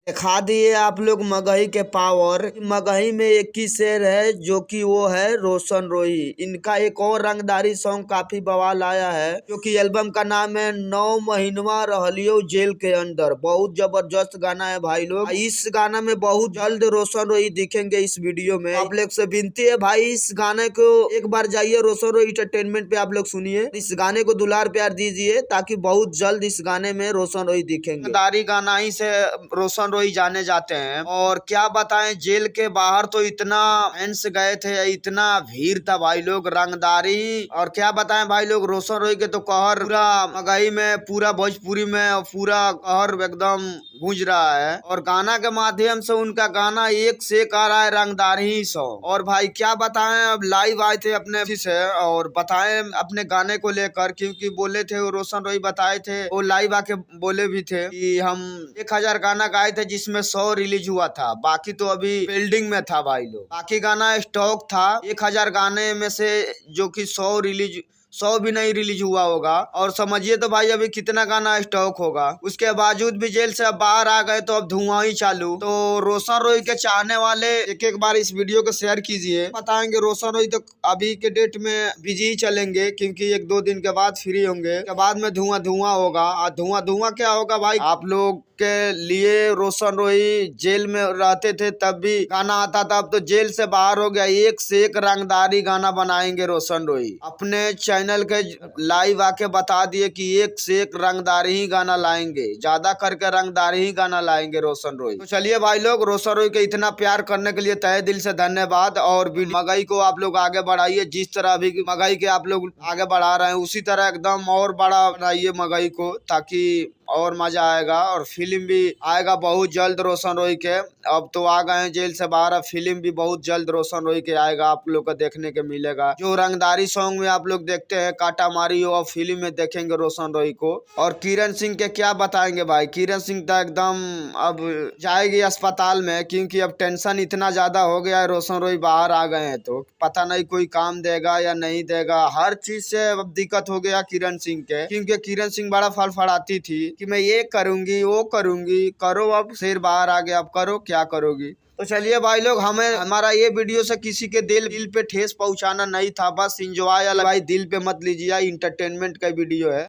दिखा दिए आप लोग मगही के पावर। मगही में एक ही शेर है जो कि वो है रोशन रोही। इनका एक और रंगदारी सॉन्ग काफी बवाल आया है जो कि एल्बम का नाम है 9 महीनवा रहलियो जेल के अंदर। बहुत जबरदस्त गाना है भाई लोग। इस गाना में बहुत जल्द रोशन रोही दिखेंगे इस वीडियो में। आप लोग से विनती है भाई, इस गाने को एक बार जाइए रोशन रोही एंटरटेनमेंट पे आप लोग सुनिए। इस गाने को दुलार प्यार दीजिए ताकि बहुत जल्द इस गाने में रोशन रोही दिखेंगे। रंगदारी गाना ही से रोशन रोही जाने जाते हैं। और क्या बताएं, जेल के बाहर तो इतना फैंस गए थे, इतना भीड़ था भाई लोग, रंगदारी। और क्या बताएं भाई लोग, रोशन रोही के तो कहर पूरा मगही में, पूरा भोजपुरी में पूरा कहर एकदम गूंज रहा है। और गाना के माध्यम से उनका गाना एक से एक आ रहा है, रंगदारी सॉन्ग। और भाई क्या बताएं, अब लाइव आए थे अपने ऑफिस से और बताएं अपने गाने को लेकर, क्योंकि बोले थे वो रोशन रोही बताए थे, वो लाइव आके बोले भी थे कि हम 1000 गाना गाए थे जिसमें 100 रिलीज हुआ था, बाकी तो अभी बिल्डिंग में था भाई लोग। बाकी गाना स्टॉक था 1000 गाने में से, जो कि 100 भी नहीं रिलीज हुआ होगा। और समझिए तो भाई अभी कितना गाना स्टॉक होगा। उसके बावजूद भी जेल से अब बाहर आ गए तो अब धुआं ही चालू। तो रोशन रोही के चाहने वाले एक एक बार इस वीडियो को शेयर कीजिए। बताएंगे रोशन रोही तो अभी के डेट में बिजी ही चलेंगे, क्योंकि 1-2 दिन के बाद फ्री होंगे। के बाद में धुआं धुआं होगा। और धुआं धुआं क्या होगा भाई, आप लोग के लिए रोशन रोही जेल में रहते थे तब भी गाना आता था, अब तो जेल से बाहर हो गया। एक से एक रंगदारी गाना बनाएंगे रोशन रोही। अपने चैनल के लाइव आके बता दिए कि एक से एक रंगदारी ही गाना लाएंगे, ज्यादा करके रंगदारी ही गाना लाएंगे रोशन रोही। तो चलिए भाई लोग, रोशन रोही के इतना प्यार करने के लिए तहे दिल से धन्यवाद। और मगही को आप लोग आगे बढ़ाइए, जिस तरह अभी मगही के आप लोग आगे बढ़ा रहे हैं उसी तरह एकदम और बड़ा बनाइए मगही को, ताकि और मजा आएगा। और फिल्म भी आएगा बहुत जल्द रोशन रोही के। अब तो आ गए हैं जेल से बाहर, अब फिल्म भी बहुत जल्द रोशन रोही के आएगा, आप लोग को देखने के मिलेगा। जो रंगदारी सॉन्ग में आप लोग देखते हैं काटा मारी हो, अब फिल्म में देखेंगे रोशन रोही को। और किरण सिंह के क्या बताएंगे भाई, किरण सिंह तो एकदम अब जाएगी अस्पताल में, क्योंकि अब टेंशन इतना ज्यादा हो गया है। रोशन रोही बाहर आ गए हैं तो पता नहीं कोई काम देगा या नहीं देगा, हर चीज से अब दिक्कत हो गया किरण सिंह के। क्योंकि किरण सिंह बड़ा फड़फड़ाती थी कि मैं ये करूंगी वो करूंगी, करो अब शेर बाहर आ गया, अब करो क्या करोगी। तो चलिए भाई लोग, हमें हमारा ये वीडियो से किसी के दिल पे ठेस पहुंचाना नहीं था, बस इंजॉय भाई, दिल पे मत लीजिए, इंटरटेनमेंट का वीडियो है।